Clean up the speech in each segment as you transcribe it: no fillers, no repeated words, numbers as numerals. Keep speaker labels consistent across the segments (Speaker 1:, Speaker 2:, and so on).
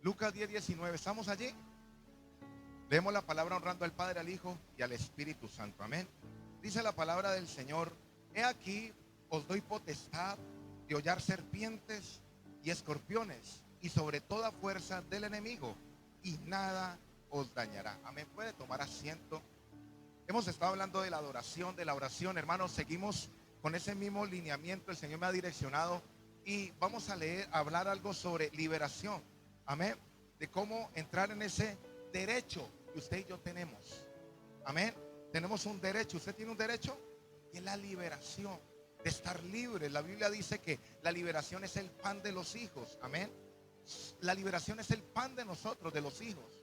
Speaker 1: Lucas 10:19. ¿Estamos allí? Leemos la palabra honrando al Padre, al Hijo y al Espíritu Santo. Amén. Dice la palabra del Señor: He aquí, os doy potestad de hollar serpientes y escorpiones y sobre toda fuerza del enemigo, y nada os dañará. Amén. Puede tomar asiento. Hemos estado hablando de la adoración, de la oración, hermanos. Seguimos con ese mismo lineamiento. El Señor me ha direccionado y vamos a leer, a hablar algo sobre liberación. Amén. De cómo entrar en ese derecho que usted y yo tenemos. Amén. Tenemos un derecho. Usted tiene un derecho y es la liberación, de estar libre. La Biblia dice que la liberación es el pan de los hijos. Amén. La liberación es el pan de nosotros, de los hijos.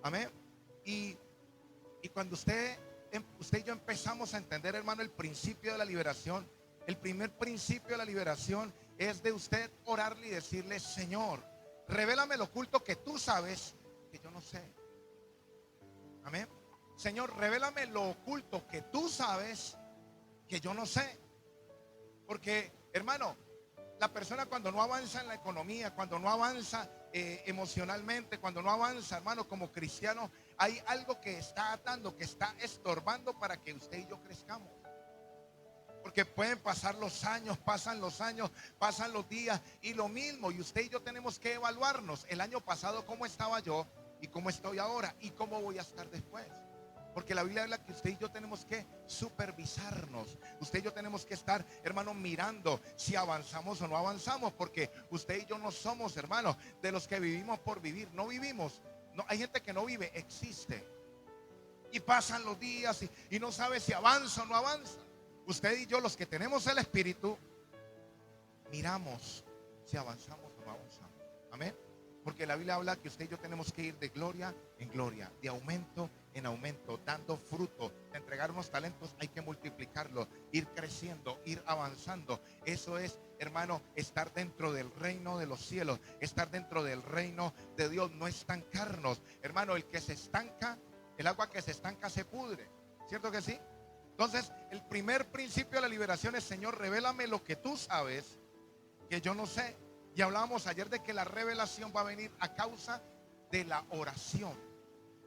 Speaker 1: Amén. Y, y cuando usted y yo empezamos a entender, hermano, el principio de la liberación, el primer principio de la liberación es de usted orarle y decirle: Señor, revélame lo oculto que tú sabes que yo no sé. Amén. Señor, revélame lo oculto que tú sabes que yo no sé. Porque, hermano, la persona cuando no avanza en la economía, cuando no avanza emocionalmente, cuando no avanza, hermano, como cristiano, hay algo que está atando, que está estorbando para que usted y yo crezcamos. Porque pueden pasar los años, pasan los días y lo mismo. Y usted y yo tenemos que evaluarnos. El año pasado, ¿cómo estaba yo? ¿Y cómo estoy ahora? ¿Y cómo voy a estar después? Porque la Biblia habla que usted y yo tenemos que supervisarnos. Usted y yo tenemos que estar, hermano, mirando si avanzamos o no avanzamos. Porque usted y yo no somos, hermano, de los que vivimos por vivir. No vivimos. No, hay gente que no vive, existe. Y pasan los días y no sabe si avanza o no avanza. Usted y yo, los que tenemos el Espíritu, miramos si avanzamos o no avanzamos. Amén. Porque la Biblia habla que usted y yo tenemos que ir de gloria en gloria, de aumento en aumento, dando fruto. De entregar unos talentos hay que multiplicarlo, ir creciendo, ir avanzando. Eso es, hermano, estar dentro del reino de los cielos, estar dentro del reino de Dios, no estancarnos. Hermano, el que se estanca, el agua que se estanca se pudre. ¿Cierto que sí? Entonces, el primer principio de la liberación es: Señor, revélame lo que tú sabes que yo no sé. Y hablábamos ayer de que la revelación va a venir a causa de la oración.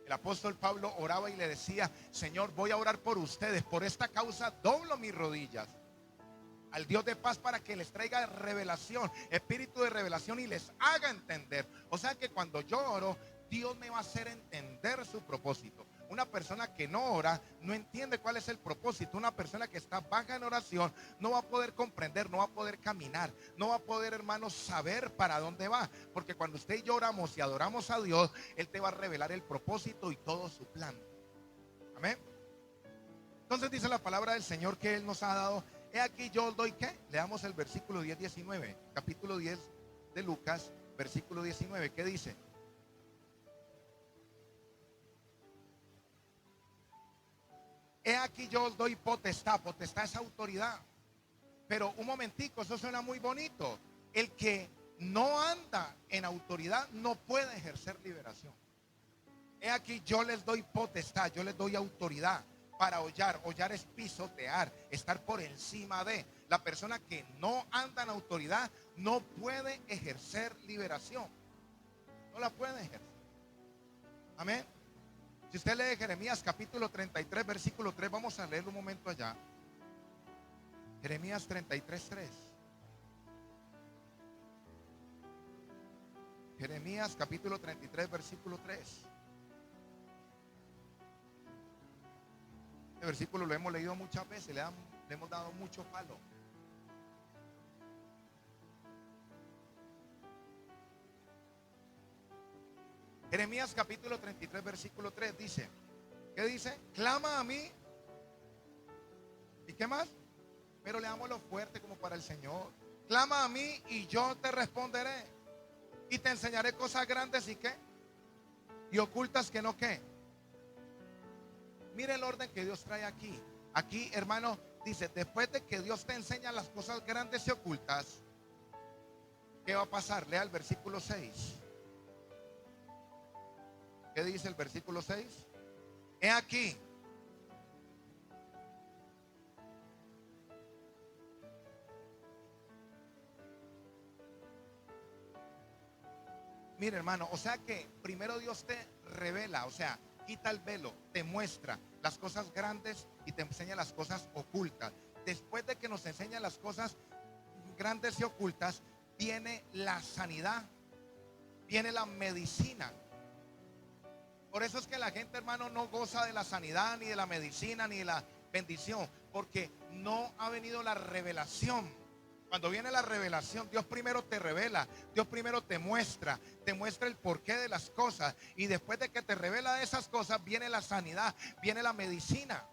Speaker 1: El apóstol Pablo oraba y le decía: Señor, voy a orar por ustedes, por esta causa doblo mis rodillas al Dios de paz para que les traiga revelación, espíritu de revelación, y les haga entender. O sea que cuando yo oro, Dios me va a hacer entender su propósito. Una persona que no ora no entiende cuál es el propósito. Una persona que está baja en oración no va a poder comprender, no va a poder caminar, no va a poder, hermanos, saber para dónde va. Porque cuando usted y yo oramos y adoramos a Dios, Él te va a revelar el propósito y todo su plan. Amén. Entonces dice la palabra del Señor que Él nos ha dado. He aquí yo os doy, ¿qué? Leamos el versículo 10-19, capítulo 10 de Lucas, versículo 19. ¿Qué dice? He aquí yo os doy potestad. Potestad es autoridad. Pero un momentico, eso suena muy bonito. El que no anda en autoridad no puede ejercer liberación. He aquí yo les doy potestad, yo les doy autoridad para hollar. Hollar es pisotear, estar por encima de. La persona que no anda en autoridad no puede ejercer liberación. No la puede ejercer. Amén. Si usted lee Jeremías capítulo 33, versículo 3, vamos a leerlo un momento allá. Jeremías 33:3. Jeremías capítulo 33, versículo 3. Este versículo lo hemos leído muchas veces, le hemos dado mucho palo. Jeremías capítulo 33, versículo 3 dice, ¿qué dice? Clama a mí. ¿Y qué más? Pero leámoslo fuerte como para el Señor. Clama a mí y yo te responderé. Y te enseñaré cosas grandes y qué. Y ocultas que no qué. Mire el orden que Dios trae aquí. Aquí, hermano, dice, después de que Dios te enseña las cosas grandes y ocultas, ¿qué va a pasar? Lea el versículo 6. ¿Qué dice el versículo 6? He aquí. Mire, hermano, o sea que primero Dios te revela, o sea, quita el velo, te muestra las cosas grandes y te enseña las cosas ocultas. Después de que nos enseña las cosas grandes y ocultas, viene la sanidad, viene la medicina. Por eso es que la gente, hermano, no goza de la sanidad, ni de la medicina, ni de la bendición, porque no ha venido la revelación. Cuando viene la revelación, Dios primero te revela, Dios primero te muestra el porqué de las cosas, y después de que te revela esas cosas, viene la sanidad, viene la medicina.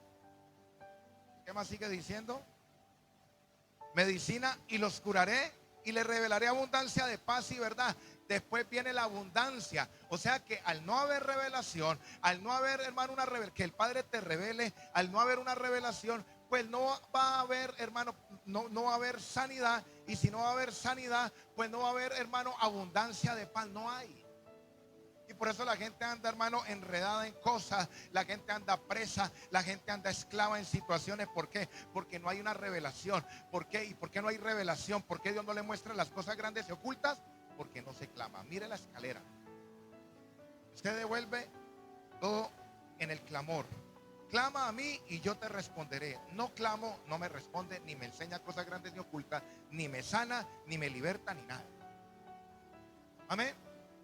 Speaker 1: ¿Qué más sigue diciendo? Medicina, y los curaré y les revelaré abundancia de paz y verdad. Después viene la abundancia. O sea que al no haber revelación, al no haber, hermano, que el Padre te revele, al no haber una revelación, pues no va a haber, hermano, no va a haber sanidad. Y si no va a haber sanidad, pues no va a haber, hermano, abundancia de paz. No hay. Y por eso la gente anda, hermano, enredada en cosas. La gente anda presa. La gente anda esclava en situaciones. ¿Por qué? Porque no hay una revelación. ¿Por qué? ¿Y por qué no hay revelación? ¿Por qué Dios no le muestra las cosas grandes y ocultas? Porque no se clama. Mire la escalera. Usted devuelve todo en el clamor. Clama a mí y yo te responderé. No clamo, no me responde, ni me enseña cosas grandes ni ocultas, ni me sana, ni me liberta, ni nada. Amén.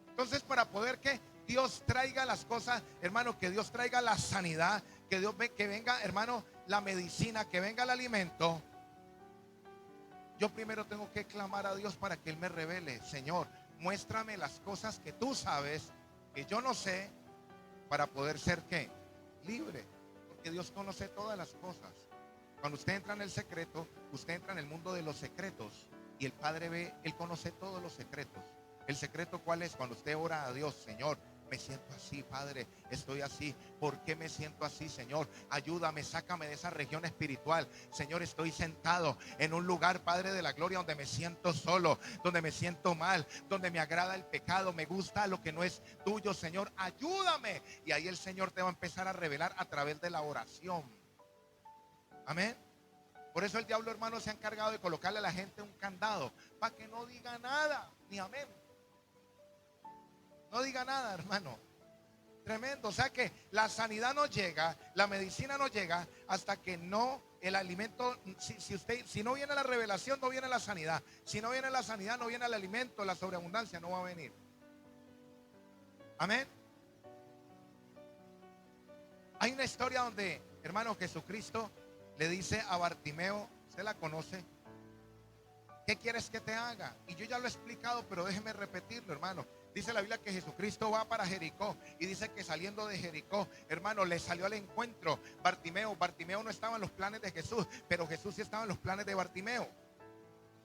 Speaker 1: Entonces, para poder que Dios traiga las cosas, hermano, que Dios traiga la sanidad, que Dios que venga, hermano, la medicina, que venga el alimento, yo primero tengo que clamar a Dios para que Él me revele. Señor, muéstrame las cosas que tú sabes, que yo no sé, para poder ser, ¿qué? Libre. Porque Dios conoce todas las cosas. Cuando usted entra en el secreto, usted entra en el mundo de los secretos, y el Padre ve, Él conoce todos los secretos. ¿El secreto cuál es? Cuando usted ora a Dios: Señor, me siento así, Padre, estoy así. ¿Por qué me siento así, Señor? Ayúdame, sácame de esa región espiritual. Señor, estoy sentado en un lugar, Padre de la gloria, donde me siento solo, donde me siento mal, donde me agrada el pecado, me gusta lo que no es tuyo. Señor, ayúdame. Y ahí el Señor te va a empezar a revelar a través de la oración. Amén. Por eso el diablo, hermano, se ha encargado de colocarle a la gente un candado para que no diga nada, ni amén. No diga nada, hermano. Tremendo. O sea que la sanidad no llega, la medicina no llega hasta que no el alimento. Si no viene la revelación, no viene la sanidad. Si no viene la sanidad, no viene el alimento. La sobreabundancia no va a venir. Amén. Hay una historia donde, hermano, Jesucristo le dice a Bartimeo, usted la conoce: ¿qué quieres que te haga? Y yo ya lo he explicado, pero déjeme repetirlo, hermano. Dice la Biblia que Jesucristo va para Jericó, y dice que saliendo de Jericó, hermano, le salió al encuentro Bartimeo. Bartimeo no estaba en los planes de Jesús, pero Jesús sí estaba en los planes de Bartimeo.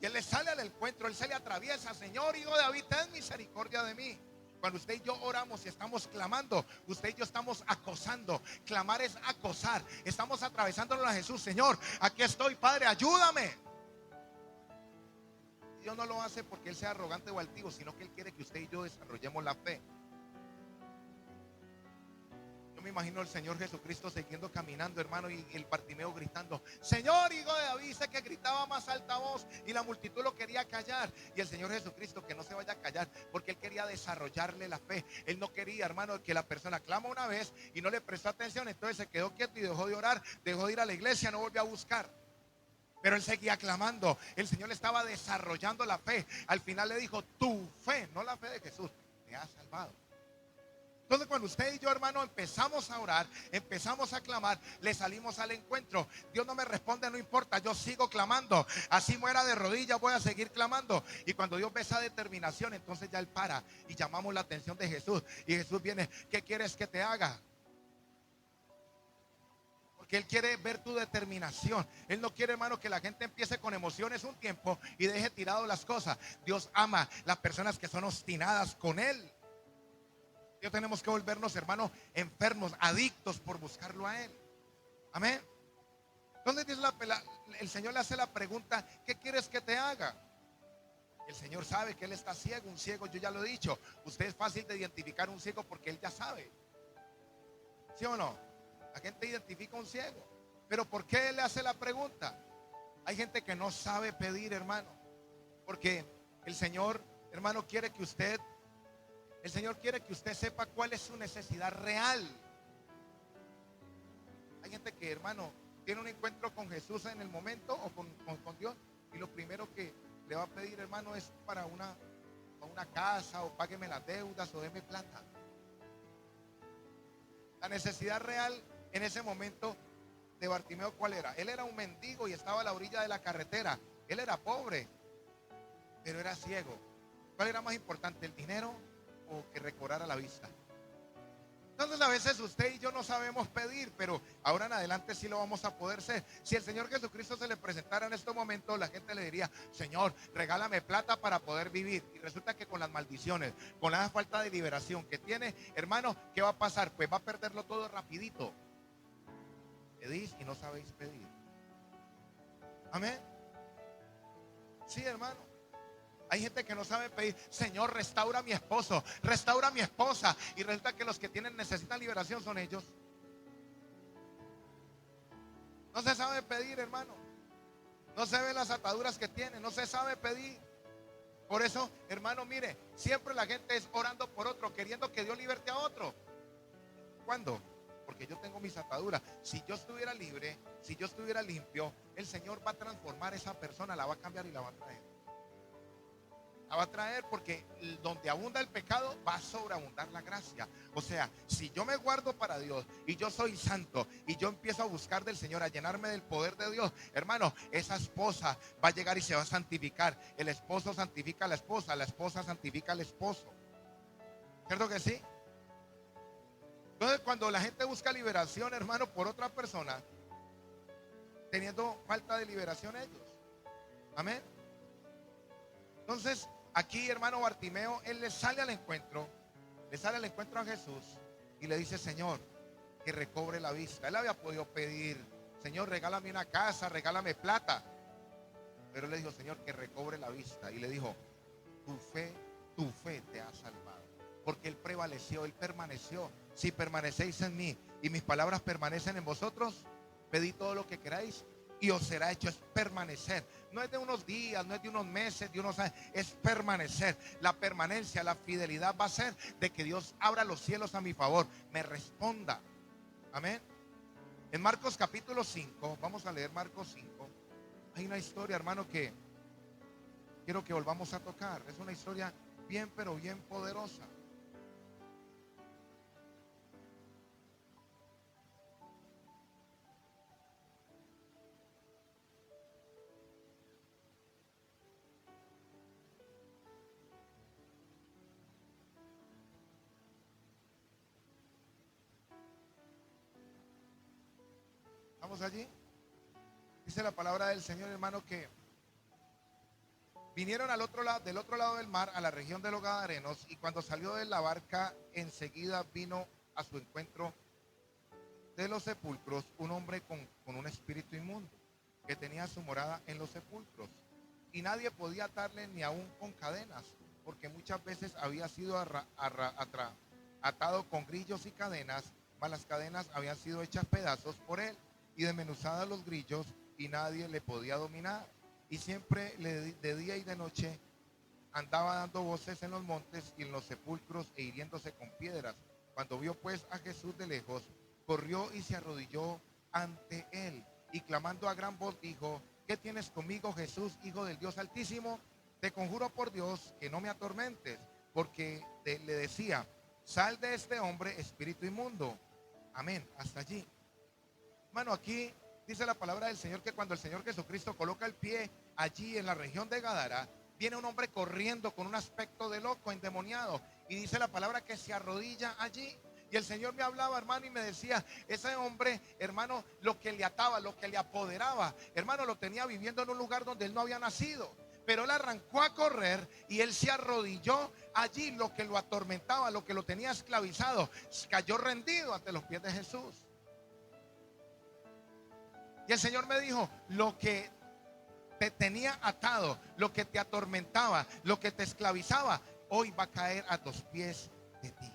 Speaker 1: Y él le sale al encuentro, él se le atraviesa: Señor, hijo de David, ten misericordia de mí. Cuando usted y yo oramos y estamos clamando, usted y yo estamos acosando. Clamar es acosar. Estamos atravesándolo a Jesús: Señor, aquí estoy, Padre, ayúdame. Dios no lo hace porque Él sea arrogante o altivo, sino que Él quiere que usted y yo desarrollemos la fe. Yo me imagino al Señor Jesucristo siguiendo caminando, hermano, y el Bartimeo gritando: Señor, hijo de David. Dice que gritaba más alta voz y la multitud lo quería callar. Y el Señor Jesucristo que no se vaya a callar, porque Él quería desarrollarle la fe. Él no quería, hermano, que la persona clama una vez y no le prestó atención, entonces se quedó quieto y dejó de orar, dejó de ir a la iglesia, no volvió a buscar. Pero él seguía clamando. El Señor le estaba desarrollando la fe. Al final le dijo: tu fe, no la fe de Jesús, me ha salvado. Entonces, cuando usted y yo, hermano, empezamos a orar, empezamos a clamar, le salimos al encuentro. Dios no me responde, no importa, yo sigo clamando. Así muera de rodillas, voy a seguir clamando. Y cuando Dios ve esa determinación, entonces ya Él para y llamamos la atención de Jesús. Y Jesús viene: ¿qué quieres que te haga? Porque Él quiere ver tu determinación. Él no quiere, hermano, que la gente empiece con emociones un tiempo y deje tirado las cosas. Dios ama las personas que son obstinadas con Él. Dios, tenemos que volvernos, hermano, enfermos, adictos por buscarlo a Él. Amén. Entonces dice el Señor le hace la pregunta: ¿qué quieres que te haga? El Señor sabe que Él está ciego. Un ciego, yo ya lo he dicho, usted es fácil de identificar un ciego porque Él ya sabe. ¿Sí o no? La gente identifica un ciego. Pero ¿por qué Él le hace la pregunta? Hay gente que no sabe pedir, hermano. Porque el Señor, hermano, quiere que usted El Señor quiere que usted sepa cuál es su necesidad real. Hay gente que, hermano, tiene un encuentro con Jesús en el momento o con Dios, y lo primero que le va a pedir, hermano, es para una casa, o págueme las deudas, o deme plata. La necesidad real en ese momento de Bartimeo, ¿cuál era? Él era un mendigo y estaba a la orilla de la carretera. Él era pobre, pero era ciego. ¿Cuál era más importante, el dinero o que recobrara la vista? Entonces a veces usted y yo no sabemos pedir, pero ahora en adelante sí lo vamos a poder ser. Si el Señor Jesucristo se le presentara en estos momentos, la gente le diría: Señor, regálame plata para poder vivir. Y resulta que con las maldiciones, con la falta de liberación que tiene, hermano, ¿qué va a pasar? Pues va a perderlo todo rapidito. Pedís y no sabéis pedir. Amén. Sí, hermano. Hay gente que no sabe pedir: Señor, restaura a mi esposo, restaura a mi esposa. Y resulta que los que necesitan liberación son ellos. No se sabe pedir, hermano. No se ven las ataduras que tiene, no se sabe pedir. Por eso, hermano, mire, siempre la gente es orando por otro, queriendo que Dios liberte a otro. ¿Cuándo? Porque yo tengo mis ataduras. Si yo estuviera libre, si yo estuviera limpio, el Señor va a transformar a esa persona, la va a cambiar y la va a traer. La va a traer, porque donde abunda el pecado va a sobreabundar la gracia. O sea, si yo me guardo para Dios y yo soy santo y yo empiezo a buscar del Señor, a llenarme del poder de Dios, hermano, esa esposa va a llegar y se va a santificar. El esposo santifica a la esposa santifica al esposo. ¿Cierto que sí? Entonces, cuando la gente busca liberación, hermano, por otra persona, teniendo falta de liberación ellos. Amén. Entonces, aquí, hermano Bartimeo, él le sale al encuentro a Jesús y le dice: Señor, que recobre la vista. Él había podido pedir: Señor, regálame una casa, regálame plata. Pero él le dijo: Señor, que recobre la vista. Y le dijo: tu fe te ha salvado. Porque él prevaleció, él permaneció. Si permanecéis en mí y mis palabras permanecen en vosotros, pedid todo lo que queráis y os será hecho. Es permanecer. No es de unos días, no es de unos meses, de unos años, es permanecer. La permanencia, la fidelidad va a ser de que Dios abra los cielos a mi favor, me responda. Amén. En Marcos capítulo 5, vamos a leer Marcos 5. Hay una historia, hermano, que quiero que volvamos a tocar. Es una historia bien, pero bien poderosa. ¿Vamos allí? Dice la palabra del Señor, hermano, que vinieron del otro lado del mar, a la región de los Gadarenos, y cuando salió de la barca, enseguida vino a su encuentro de los sepulcros un hombre con un espíritu inmundo, que tenía su morada en los sepulcros, y nadie podía atarle ni aún con cadenas, porque muchas veces había sido atado con grillos y cadenas, mas las cadenas habían sido hechas pedazos por él, y desmenuzadas los grillos, y nadie le podía dominar. Y siempre de día y de noche andaba dando voces en los montes y en los sepulcros, e hiriéndose con piedras. Cuando vio pues a Jesús de lejos, corrió y se arrodilló ante él, y clamando a gran voz dijo: ¿qué tienes conmigo, Jesús, Hijo del Dios Altísimo? Te conjuro por Dios que no me atormentes. Porque le decía: sal de este hombre, espíritu inmundo. Amén. Hasta allí. Hermano, aquí dice la palabra del Señor que cuando el Señor Jesucristo coloca el pie allí en la región de Gadara, viene un hombre corriendo con un aspecto de loco, endemoniado, y dice la palabra que se arrodilla allí. Y el Señor me hablaba, hermano, y me decía: ese hombre, hermano, lo que le ataba, lo que le apoderaba, hermano, lo tenía viviendo en un lugar donde él no había nacido. Pero él arrancó a correr y él se arrodilló allí. Lo que lo atormentaba, lo que lo tenía esclavizado, cayó rendido ante los pies de Jesús. Y el Señor me dijo: lo que te tenía atado, lo que te atormentaba, lo que te esclavizaba, hoy va a caer a los pies de ti.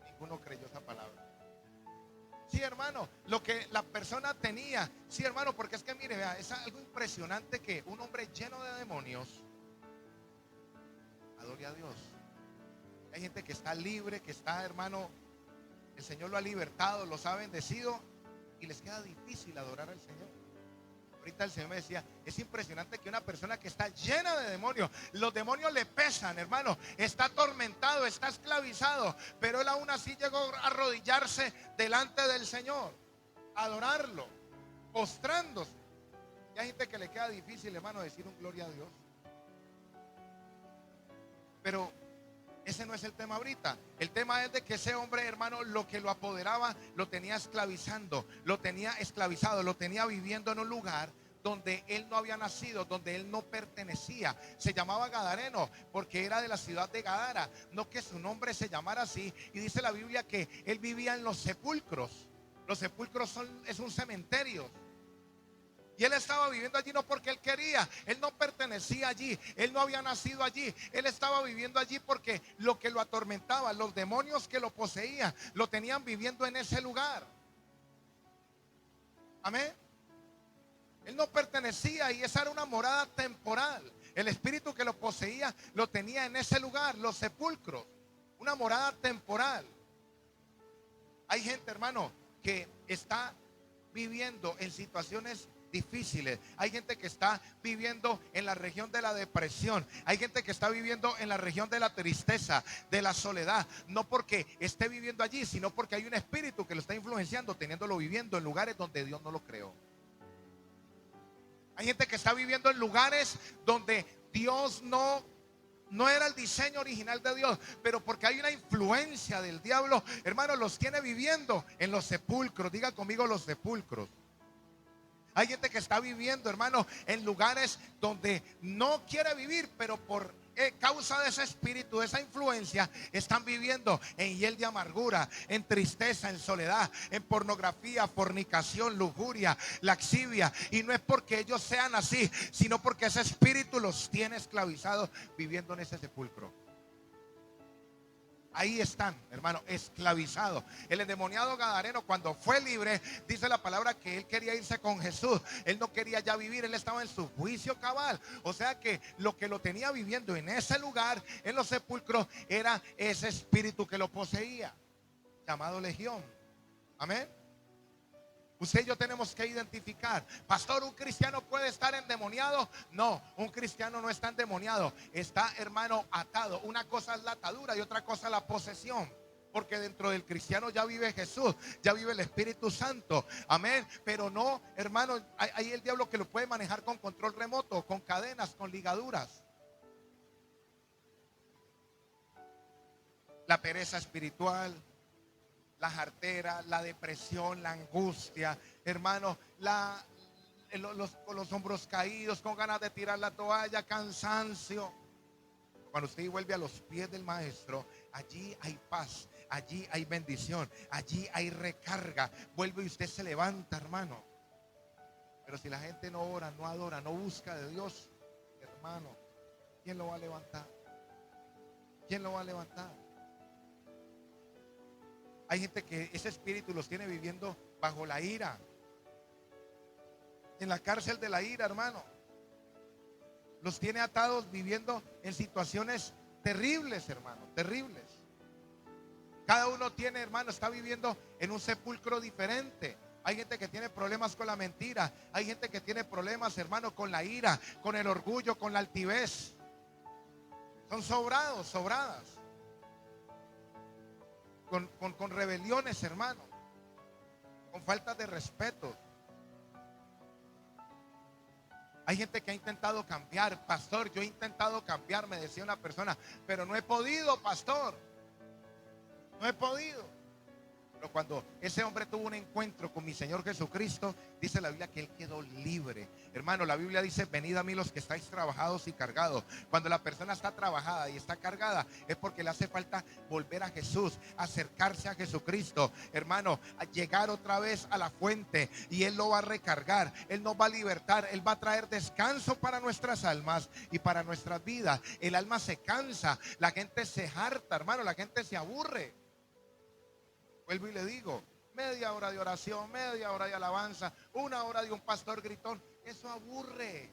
Speaker 1: Ninguno creyó esa palabra. Sí, hermano, lo que la persona tenía. Sí, hermano, porque es que mire, vea, es algo impresionante que un hombre lleno de demonios adore a Dios. Hay gente que está libre, que está, hermano, el Señor lo ha libertado, los ha bendecido y les queda difícil adorar al Señor. Ahorita el Señor me decía, es impresionante que una persona que está llena de demonios, los demonios le pesan, hermano, está atormentado, está esclavizado, pero él aún así llegó a arrodillarse delante del Señor, a adorarlo, postrándose. Y hay gente que le queda difícil, hermano, decir un gloria a Dios. Pero ese no es el tema ahorita. El tema es de que ese hombre, hermano, lo que lo apoderaba, lo tenía esclavizando, lo tenía esclavizado, lo tenía viviendo en un lugar donde él no había nacido, donde él no pertenecía. Se llamaba Gadareno porque era de la ciudad de Gadara, no que su nombre se llamara así. Y dice la Biblia que él vivía en los sepulcros. Los sepulcros es un cementerio. Y él estaba viviendo allí no porque él quería, él no pertenecía allí, él no había nacido allí, él estaba viviendo allí porque lo que lo atormentaba, los demonios que lo poseían, lo tenían viviendo en ese lugar. Amén. Él no pertenecía y esa era una morada temporal. El espíritu que lo poseía lo tenía en ese lugar, los sepulcros, una morada temporal. Hay gente, hermano, que está viviendo en situaciones difíciles. Hay gente que está viviendo en la región de la depresión. Hay gente que está viviendo en la región de la tristeza, de la soledad. No porque esté viviendo allí, sino porque hay un espíritu que lo está influenciando, teniéndolo viviendo en lugares donde Dios no lo creó. Hay gente que está viviendo en lugares donde Dios no era el diseño original de Dios, pero porque hay una influencia del diablo, hermano, los tiene viviendo en los sepulcros. Diga conmigo, los sepulcros. Hay gente que está viviendo, hermano, en lugares donde no quiere vivir, pero por causa de ese espíritu, de esa influencia, están viviendo en hiel de amargura, en tristeza, en soledad, en pornografía, fornicación, lujuria, laxivia. Y no es porque ellos sean así, sino porque ese espíritu los tiene esclavizados viviendo en ese sepulcro. Ahí están, hermano, esclavizados. El endemoniado gadareno, cuando fue libre, dice la palabra que él quería irse con Jesús. Él no quería ya vivir, él estaba en su juicio cabal. O sea que lo que lo tenía viviendo en ese lugar, en los sepulcros, era ese espíritu que lo poseía, llamado legión. Amén. Usted y yo tenemos que identificar, pastor, ¿un cristiano puede estar endemoniado? No, un cristiano no está endemoniado, está, hermano, atado. Una cosa es la atadura y otra cosa es la posesión. Porque dentro del cristiano ya vive Jesús, ya vive el Espíritu Santo. Amén. Pero no, hermano, hay el diablo que lo puede manejar con control remoto, con cadenas, con ligaduras. La pereza espiritual, la jartera, la depresión, la angustia, hermano, con los hombros caídos, con ganas de tirar la toalla, cansancio. Cuando usted vuelve a los pies del maestro, allí hay paz, allí hay bendición, allí hay recarga. Vuelve y usted se levanta, hermano. Pero si la gente no ora, no adora, no busca de Dios, hermano, ¿quién lo va a levantar? ¿Quién lo va a levantar? Hay gente que ese espíritu los tiene viviendo bajo la ira, en la cárcel de la ira, hermano. Los tiene atados viviendo en situaciones terribles, hermano, terribles. Cada uno tiene, hermano, está viviendo en un sepulcro diferente. Hay gente que tiene problemas con la mentira. Hay gente que tiene problemas, hermano, con la ira, con el orgullo, con la altivez. Son sobrados, sobradas. Con rebeliones, hermano, con falta de respeto. Hay gente que ha intentado cambiar. Pastor, yo he intentado cambiar, me decía una persona, pero no he podido, pastor, no he podido. Pero cuando ese hombre tuvo un encuentro con mi Señor Jesucristo, dice la Biblia que él quedó libre. Hermano, la Biblia dice, venid a mí los que estáis trabajados y cargados. Cuando la persona está trabajada y está cargada, es porque le hace falta volver a Jesús, acercarse a Jesucristo, hermano, a llegar otra vez a la fuente, y Él lo va a recargar, Él nos va a libertar, Él va a traer descanso para nuestras almas y para nuestras vidas. El alma se cansa, la gente se harta, hermano, la gente se aburre. Vuelvo y le digo, media hora de oración, media hora de alabanza, una hora de un pastor gritón, eso aburre.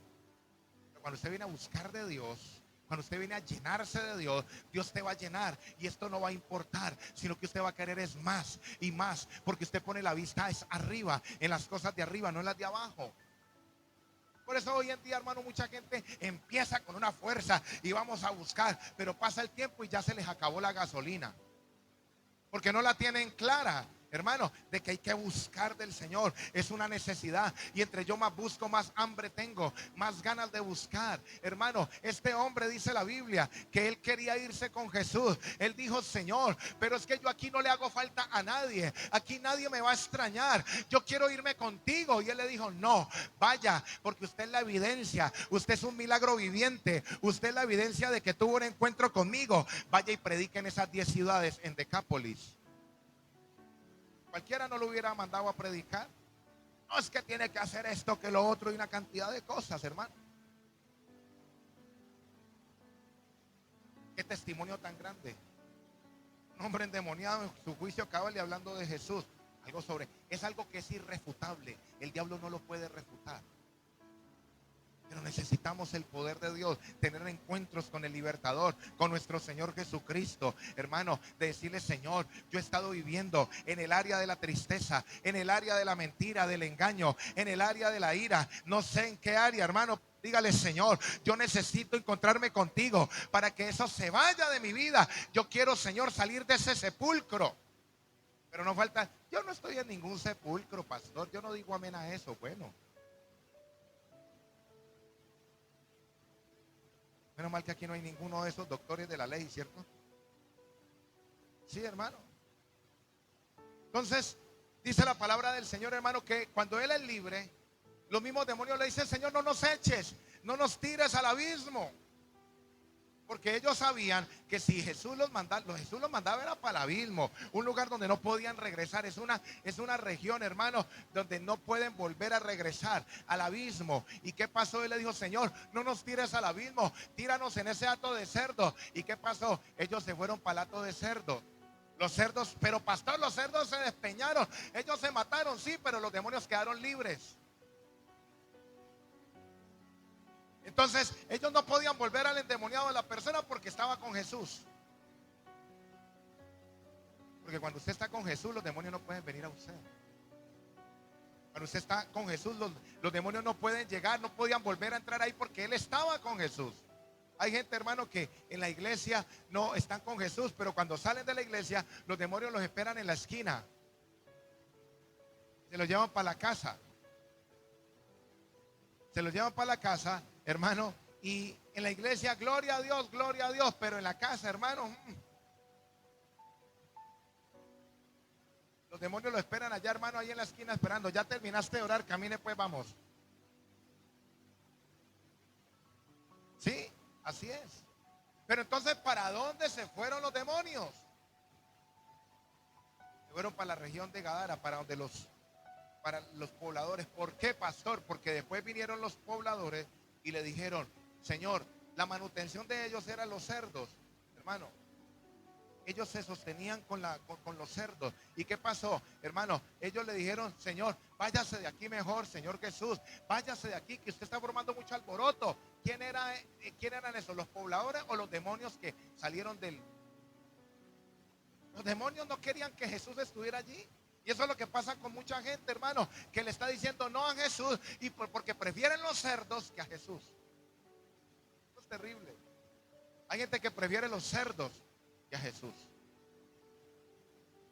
Speaker 1: Pero cuando usted viene a buscar de Dios, Cuando usted viene a llenarse de Dios, Dios te va a llenar y esto no va a importar, sino que usted va a querer es más y más, porque usted pone la vista es arriba, en las cosas de arriba, no en las de abajo. Por eso hoy en día, hermano, mucha gente empieza con una fuerza y vamos a buscar, pero pasa el tiempo y ya se les acabó la gasolina, porque no la tienen clara, hermano, de que hay que buscar del Señor. Es una necesidad. Y entre yo más busco, más hambre tengo, más ganas de buscar. Hermano, este hombre dice la Biblia que él quería irse con Jesús. Él dijo: Señor, pero es que yo aquí no le hago falta a nadie. Aquí nadie me va a extrañar. Yo quiero irme contigo. Y él le dijo: no, vaya, porque usted es la evidencia. Usted es un milagro viviente. Usted es la evidencia de que tuvo un encuentro conmigo. Vaya y predique en esas 10 ciudades en Decápolis. Cualquiera no lo hubiera mandado a predicar. No es que tiene que hacer esto, que lo otro y una cantidad de cosas, hermano. Qué testimonio tan grande. Un hombre endemoniado en su juicio cabal y hablando de Jesús. Es algo que es irrefutable. El diablo no lo puede refutar. Pero necesitamos el poder de Dios, tener encuentros con el libertador, con nuestro Señor Jesucristo, hermano, de decirle: Señor, yo he estado viviendo en el área de la tristeza, en el área de la mentira, del engaño, en el área de la ira, no sé en qué área, hermano. Dígale: Señor, yo necesito encontrarme contigo para que eso se vaya de mi vida. Yo quiero, Señor, salir de ese sepulcro. Pero no falta: yo no estoy en ningún sepulcro, pastor, yo no digo amén a eso. Bueno, menos mal que aquí no hay ninguno de esos doctores de la ley, ¿cierto? Sí, hermano. Entonces, dice la palabra del Señor, hermano, que cuando Él es libre, los mismos demonios le dicen: Señor, no nos eches, no nos tires al abismo. Porque ellos sabían que si Jesús los mandaba era para el abismo, un lugar donde no podían regresar. Es una región, hermano, donde no pueden volver a regresar al abismo. ¿Y qué pasó? Él le dijo: Señor, no nos tires al abismo, tíranos en ese hato de cerdo. ¿Y qué pasó? Ellos se fueron para el hato de cerdo. Los cerdos, pero pastor, los cerdos se despeñaron. Ellos se mataron, sí, pero los demonios quedaron libres. Entonces ellos no podían volver al endemoniado de la persona porque estaba con Jesús. Porque cuando usted está con Jesús, los demonios no pueden venir a usted. Cuando usted está con Jesús, los demonios no pueden llegar, no podían volver a entrar ahí porque Él estaba con Jesús. Hay gente, hermano, que en la iglesia no están con Jesús, pero cuando salen de la iglesia, los demonios los esperan en la esquina. Se los llevan para la casa. Se los llevan para la casa, hermano, y en la iglesia, gloria a Dios, pero en la casa, hermano, los demonios lo esperan allá, hermano, ahí en la esquina esperando. Ya terminaste de orar, camine, pues vamos. Sí, así es. Pero entonces, ¿para dónde se fueron los demonios? Se fueron para la región de Gadara, para los pobladores. ¿Por qué, pastor? Porque después vinieron los pobladores y le dijeron: Señor, la manutención de ellos eran los cerdos, hermano. Ellos se sostenían con los cerdos. ¿Y qué pasó, hermano? Ellos le dijeron: Señor, váyase de aquí mejor, Señor Jesús, váyase de aquí, que usted está formando mucho alboroto. ¿Quién eran esos? ¿Los pobladores o los demonios que salieron del? Los demonios no querían que Jesús estuviera allí. Y eso es lo que pasa con mucha gente, hermano, que le está diciendo no a Jesús y porque prefieren los cerdos que a Jesús. Eso es terrible. Hay gente que prefiere los cerdos que a Jesús.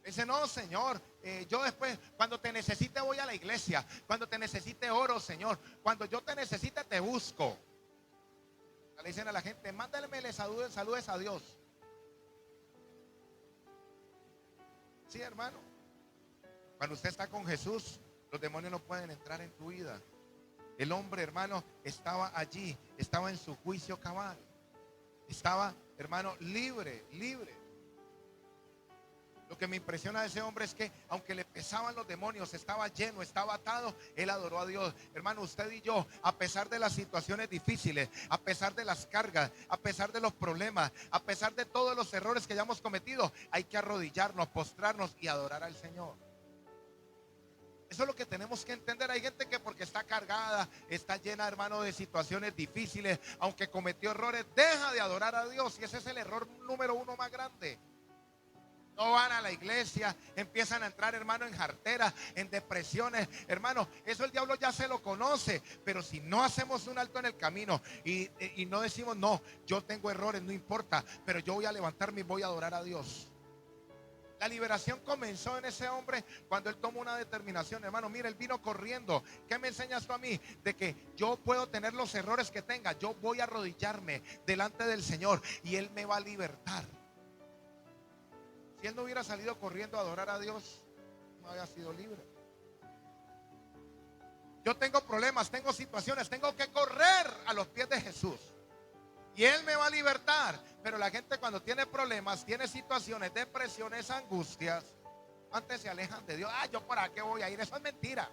Speaker 1: Dice: no, Señor, yo después, cuando te necesite voy a la iglesia, cuando te necesite oro, Señor, cuando yo te necesite te busco. Le dicen a la gente: mándale saludes a Dios. Sí, hermano. Cuando usted está con Jesús, los demonios no pueden entrar en tu vida. El hombre, hermano, estaba allí, estaba en su juicio cabal. Estaba, hermano, libre. Lo que me impresiona de ese hombre es que aunque le pesaban los demonios, estaba lleno, estaba atado, él adoró a Dios. Hermano, usted y yo, a pesar de las situaciones difíciles, a pesar de las cargas, a pesar de los problemas, a pesar de todos los errores que hayamos cometido, hay que arrodillarnos, postrarnos y adorar al Señor. Eso es lo que tenemos que entender. Hay gente que porque está cargada, está llena, hermano, de situaciones difíciles, aunque cometió errores, deja de adorar a Dios. Y ese es el error número uno más grande. No van a la iglesia, empiezan a entrar, hermano, en jarteras, en depresiones. Hermano, eso el diablo ya se lo conoce. Pero si no hacemos un alto en el camino y no decimos, no, yo tengo errores, no importa, pero yo voy a levantarme y voy a adorar a Dios. La liberación comenzó en ese hombre cuando él tomó una determinación. Hermano, mira, él vino corriendo. ¿Qué me enseñas tú a mí? De que yo puedo tener los errores que tenga. Yo voy a arrodillarme delante del Señor y Él me va a libertar. Si él no hubiera salido corriendo a adorar a Dios, no había sido libre. Yo tengo problemas, tengo situaciones, tengo que correr a los pies de Jesús y Él me va a libertar. Pero la gente cuando tiene problemas, tiene situaciones, depresiones, angustias, antes se alejan de Dios. Yo para qué voy a ir, eso es mentira.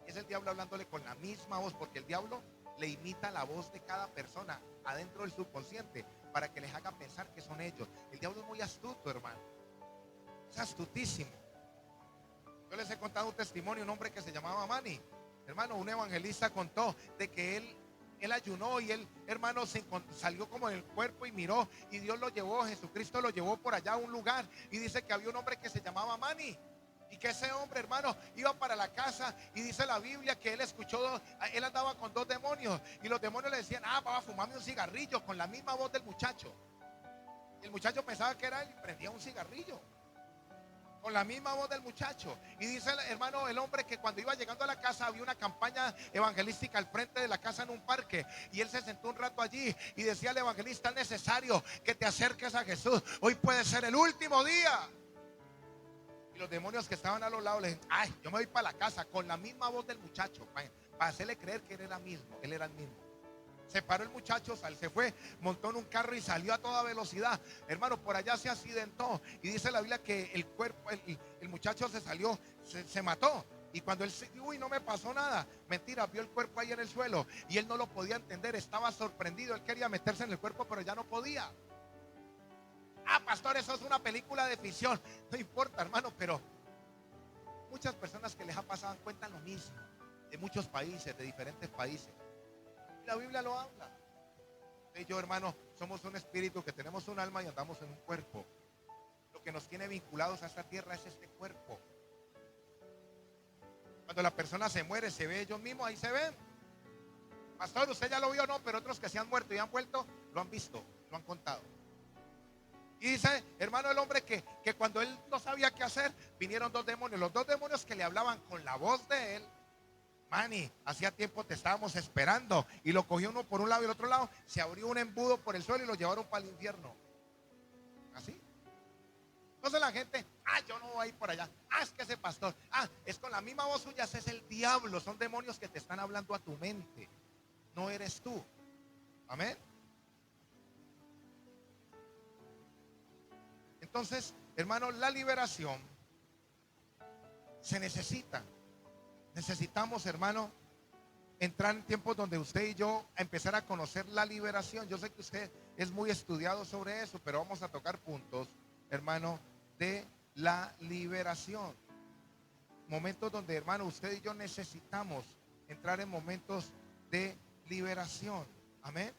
Speaker 1: Es el diablo hablándole con la misma voz, porque el diablo le imita la voz de cada persona adentro del subconsciente para que les haga pensar que son ellos. El diablo es muy astuto, hermano. Es astutísimo. Yo les he contado un testimonio, un hombre que se llamaba Manny. Hermano, un evangelista contó de que él ayunó y él, hermano, salió como del cuerpo y miró y Dios lo llevó, Jesucristo lo llevó por allá a un lugar y dice que había un hombre que se llamaba Manny. Y que ese hombre, hermano, iba para la casa y dice la Biblia que él escuchó, él andaba con 2 demonios y los demonios le decían, va a fumarme un cigarrillo, con la misma voz del muchacho. Y el muchacho pensaba que era él y prendía un cigarrillo con la misma voz del muchacho. Y dice, hermano, el hombre que cuando iba llegando a la casa había una campaña evangelística al frente de la casa en un parque y él se sentó un rato allí y decía al evangelista, es necesario que te acerques a Jesús, hoy puede ser el último día. Y los demonios que estaban a los lados le dijeron, yo me voy para la casa, con la misma voz del muchacho, para hacerle creer que él era el mismo. Se paró el muchacho, se fue, montó en un carro y salió a toda velocidad. Hermano, por allá se accidentó. Y dice la Biblia que el cuerpo, el muchacho se salió, se mató. Y cuando él se, no me pasó nada. Mentira, vio el cuerpo ahí en el suelo. Y él no lo podía entender, estaba sorprendido. Él quería meterse en el cuerpo, pero ya no podía. Pastor, eso es una película de ficción. No importa, hermano, pero muchas personas que les ha pasado cuentan lo mismo. De muchos países, de diferentes países. La Biblia lo habla. Usted y yo, hermano, somos un espíritu que tenemos un alma y andamos en un cuerpo. Lo que nos tiene vinculados a esta tierra es este cuerpo. Cuando la persona se muere, se ve ellos mismos, ahí se ven. Pastor, usted ya lo vio, no, pero otros que se han muerto y han vuelto, lo han visto, lo han contado. Y dice, hermano, el hombre que cuando él no sabía qué hacer, vinieron 2 demonios. Los 2 demonios que le hablaban con la voz de él. Manny, hacía tiempo te estábamos esperando. Y lo cogió uno por un lado y el otro lado. Se abrió un embudo por el suelo y lo llevaron para el infierno. Así. Entonces la gente, yo no voy a ir por allá. Es que ese pastor, es con la misma voz suya, ese es el diablo. Son demonios que te están hablando a tu mente. No eres tú. Amén. Entonces, hermano, la liberación se necesita. Necesitamos, hermano, entrar en tiempos donde usted y yo empezar a conocer la liberación. Yo sé que usted es muy estudiado sobre eso, pero vamos a tocar puntos, hermano, de la liberación. Momentos donde, hermano, usted y yo necesitamos entrar en momentos de liberación. Amén.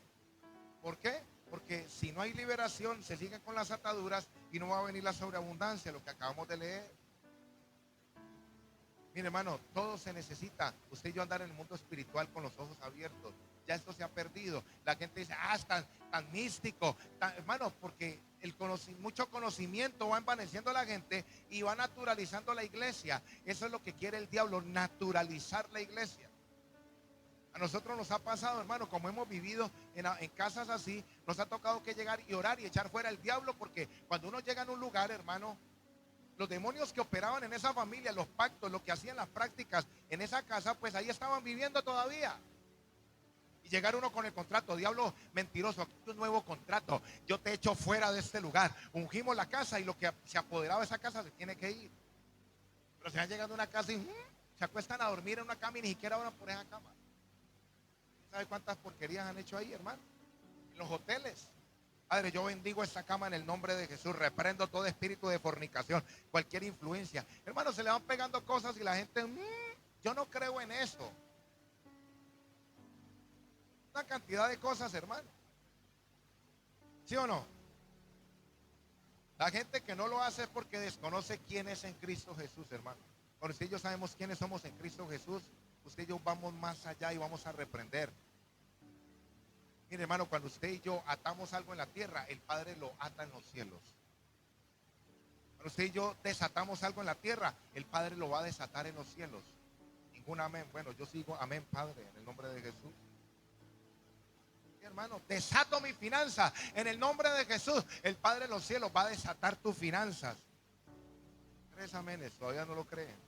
Speaker 1: ¿Por qué? Porque si no hay liberación, se siguen con las ataduras y no va a venir la sobreabundancia, lo que acabamos de leer. Mire, hermano, todo se necesita. Usted y yo andar en el mundo espiritual con los ojos abiertos. Ya esto se ha perdido. La gente dice, es tan místico. Hermano, porque mucho conocimiento va envaneciendo a la gente y va naturalizando la iglesia. Eso es lo que quiere el diablo, naturalizar la iglesia. A nosotros nos ha pasado, hermano, como hemos vivido en casas así, nos ha tocado que llegar y orar y echar fuera el diablo, porque cuando uno llega en un lugar, hermano, los demonios que operaban en esa familia, los pactos, lo que hacían las prácticas en esa casa, pues ahí estaban viviendo todavía. Y llegar uno con el contrato, diablo mentiroso, aquí hay un nuevo contrato, yo te echo fuera de este lugar. Ungimos la casa y lo que se apoderaba de esa casa se tiene que ir. Pero se van llegando a una casa y se acuestan a dormir en una cama y ni siquiera van por esa cama. ¿Sabe cuántas porquerías han hecho ahí, hermano? En los hoteles. Padre, yo bendigo esta cama en el nombre de Jesús. Reprendo todo espíritu de fornicación, cualquier influencia. Hermano, se le van pegando cosas y la gente, yo no creo en eso. Una cantidad de cosas, hermano. ¿Sí o no? La gente que no lo hace es porque desconoce quién es en Cristo Jesús, hermano. Cuando usted y yo sabemos quiénes somos en Cristo Jesús, usted y yo vamos más allá y vamos a reprender. Mire, hermano, cuando usted y yo atamos algo en la tierra, el Padre lo ata en los cielos. Cuando usted y yo desatamos algo en la tierra, el Padre lo va a desatar en los cielos. Ningún amén. Bueno, yo sigo amén, Padre, en el nombre de Jesús. Sí, hermano, desato mis finanzas en el nombre de Jesús. El Padre de los cielos va a desatar tus finanzas. Tres amenes, todavía no lo creen.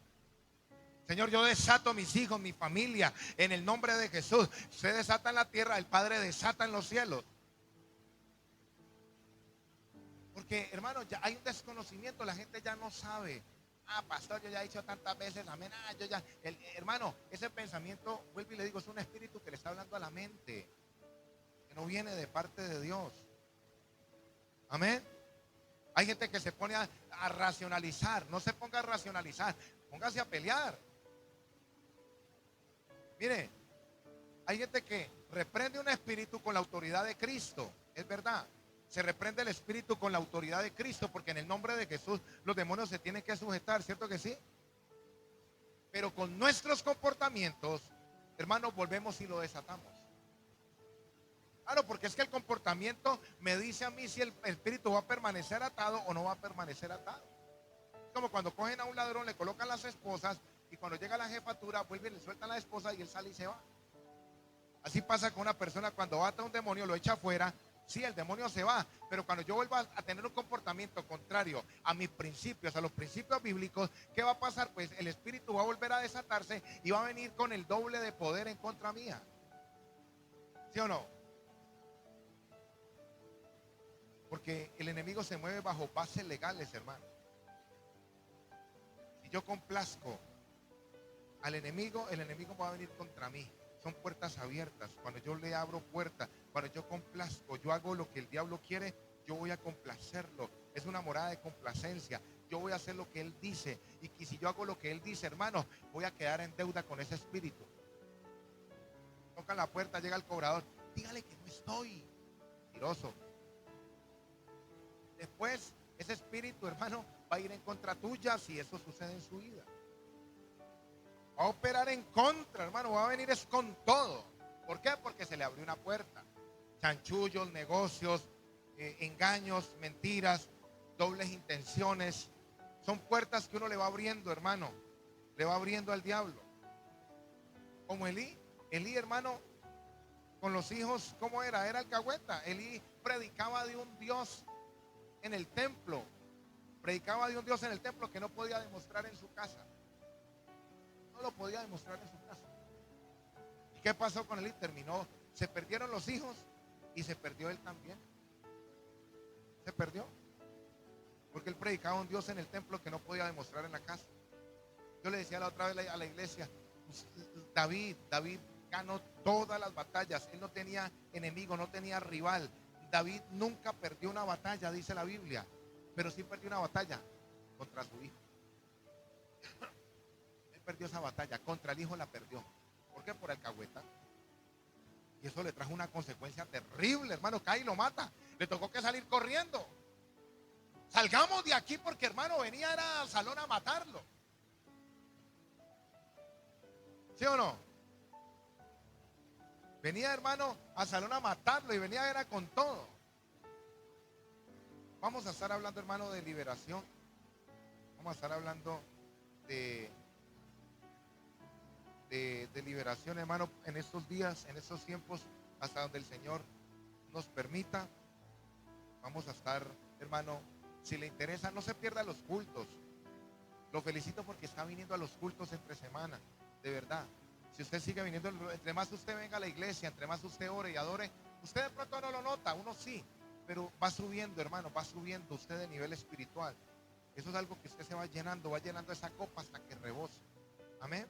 Speaker 1: Señor, yo desato a mis hijos, mi familia, en el nombre de Jesús. Usted desata en la tierra, el Padre desata en los cielos. Porque, hermano, ya hay un desconocimiento, la gente ya no sabe. Ah, pastor, yo ya he dicho tantas veces amén. Yo ya, hermano, ese pensamiento, vuelvo y le digo, es un espíritu que le está hablando a la mente, que no viene de parte de Dios. Amén. Hay gente que se pone a racionalizar. No se ponga a racionalizar, póngase a pelear. Mire, hay gente que reprende un espíritu con la autoridad de Cristo. Es verdad. Se reprende el espíritu con la autoridad de Cristo, porque en el nombre de Jesús los demonios se tienen que sujetar, ¿cierto que sí? Pero con nuestros comportamientos, hermanos, volvemos y lo desatamos. Claro, porque es que el comportamiento me dice a mí si el espíritu va a permanecer atado o no va a permanecer atado. Como cuando cogen a un ladrón, le colocan las esposas y cuando llega la jefatura, vuelven y le sueltan la esposa y él sale y se va. Así pasa con una persona cuando ata a un demonio, lo echa afuera. Sí, el demonio se va, pero cuando yo vuelva a tener un comportamiento contrario a mis principios, a los principios bíblicos, ¿qué va a pasar? Pues el espíritu va a volver a desatarse y va a venir con el doble de poder en contra mía. ¿Sí o no? Porque el enemigo se mueve bajo bases legales, hermano. Si yo complazco al enemigo, el enemigo va a venir contra mí. Son puertas abiertas. Cuando yo le abro puertas, cuando yo complazco, yo hago lo que el diablo quiere, yo voy a complacerlo. Es una morada de complacencia. Yo voy a hacer lo que él dice. Y si yo hago lo que él dice, hermano, voy a quedar en deuda con ese espíritu. Toca la puerta, llega el cobrador. Dígale que no estoy. Mentiroso. Después, ese espíritu, hermano, va a ir en contra tuya si eso sucede en su vida. Va a operar en contra, hermano, va a venir es con todo. ¿Por qué? Porque se le abrió una puerta. Chanchullos, negocios, engaños, mentiras, dobles intenciones. Son puertas que uno le va abriendo, hermano. Le va abriendo al diablo. Como Elí, hermano, con los hijos, ¿cómo era? Era alcahueta. Elí predicaba de un Dios en el templo. Predicaba de un Dios en el templo que no podía demostrar en su casa. No lo podía demostrar en su casa. ¿Y qué pasó con él? Terminó, se perdieron los hijos y se perdió él también. Se perdió porque él predicaba un Dios en el templo que no podía demostrar en la casa. Yo le decía la otra vez a la iglesia, David ganó todas las batallas. Él no tenía enemigo, no tenía rival. David nunca perdió una batalla, dice la Biblia, pero sí perdió una batalla contra su hijo. Perdió esa batalla, contra el hijo la perdió. ¿Por qué? Por alcahueta. Y eso le trajo una consecuencia terrible, hermano. Cae y lo mata. Le tocó que salir corriendo. Salgamos de aquí porque, hermano, venía era al salón a matarlo. ¿Sí o no? Venía, hermano, al salón a matarlo y venía era con todo. Vamos a estar hablando, hermano, de liberación. Vamos a estar hablando de liberación, hermano, en estos días, en estos tiempos, hasta donde el Señor nos permita. Vamos a estar, hermano, si le interesa, no se pierda los cultos. Lo felicito porque está viniendo a los cultos entre semana, de verdad. Si usted sigue viniendo, entre más usted venga a la iglesia, entre más usted ore y adore, usted de pronto no lo nota, uno sí, pero va subiendo, hermano, va subiendo usted de nivel espiritual. Eso es algo que usted se va llenando esa copa hasta que rebose. Amén.